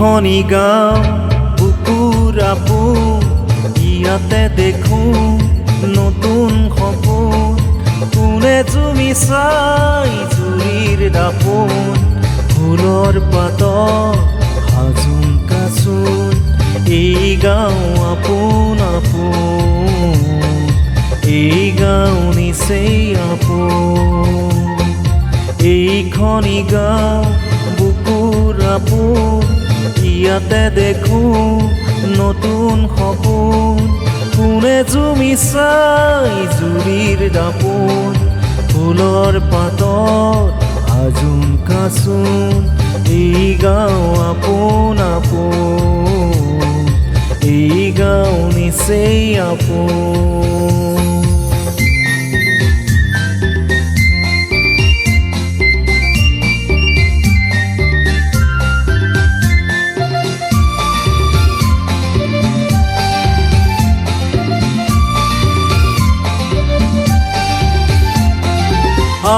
এইখনি গাঁও বুকুৰ আপোন, ইয়াতে দেখোঁ নতুন সপোন। কোনে তুমি চাই জুৰিৰ দাপোন, ফুলৰ পাতত সাজোন কাচোন। এই গাঁও আপোন আপোন, এই গাঁও নিচেই আপোন। এইখনি গাঁও বুকুৰ আপোন, ইয়াতে দেখোঁ নতুন সপোন। কোনে তুমি চাই জুৰিৰ দাপোন, ফুলৰ পাতত সাজোন কাচোন। এই গাঁও আপোন আপোন, এই গাঁও নিচেই আপোন।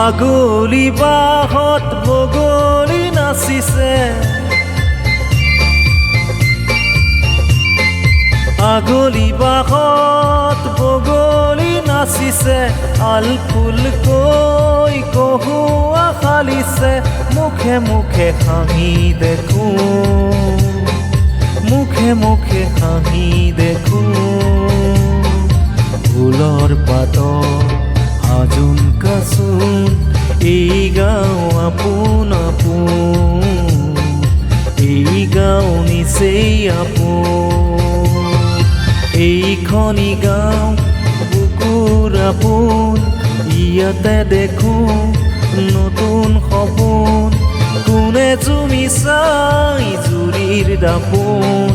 আগলি বাঁহত বগলী নাচিছে, আগলি বাঁহত বগলী নাচিছে। আলফুলকৈ কহুৱা খালিছে, মুখে মুখে হাঁহি দেখোঁ, মুখে মুখে হাঁহি দেখোঁ। ফুলৰ পাতত সাজোন কাচোন, এই গাঁও আপোন আপোন, এই গাঁও নিচেই আপোন। এইখনি গাঁও বুকুৰ আপোন, ইয়াতে দেখোঁ নতুন সপোন। কোনে তুমি চাই জুৰিৰ দাপোন,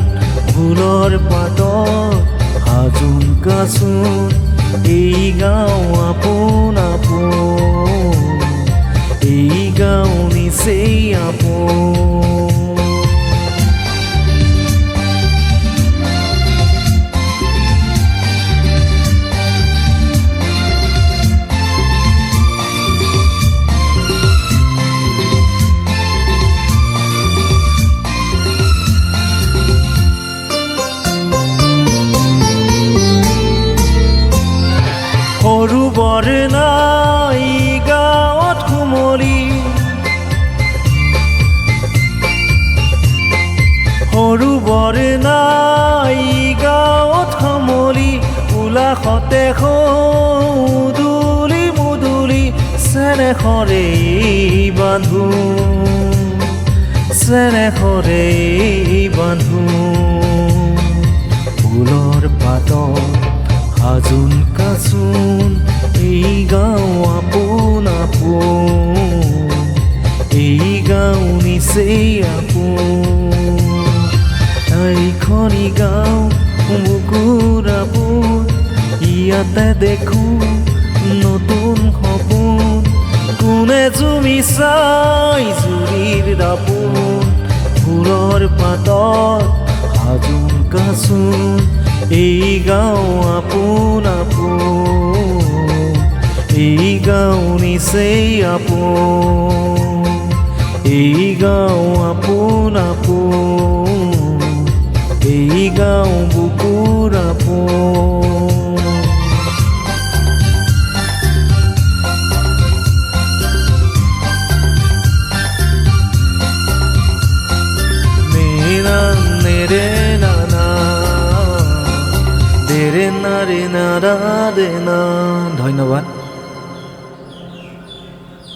ফুলৰ পাতত সাজোন কাচোন। এই গাঁও আপোন আপোন, এই গাঁও নিচেই আপোন। সৰু বৰ নাই গাঁৱত কুমলী, সৰু বৰ নাই গাঁৱত সমলি। উলাসতে সৌদুলি মুদুলি, চেনেহৰে বান্ধো, চেনেহৰে বান্ধো। ফুলৰ পাতত সাজোন কাচোন, এই গাঁও আপোন আপোন, এই গাঁও নিচেই আপোন। এইখনি গাঁও বুকুৰ আপোন, ইয়াতে দেখোঁ নতুন সপোন। কোনে তুমি চাই জুৰিৰ দাপোন, ফুলৰ পাতত সাজোন কাচোন। এই গাঁও আপোন আপোন, এই গাঁও নিচেই আপোন, এই গাঁও আপোন আপোন, এই গাঁও বুকুৰ আপোন। নেৰা নেৰে নানা ৰে না ৰে না ৰা ৰে না। ধন্যবাদ।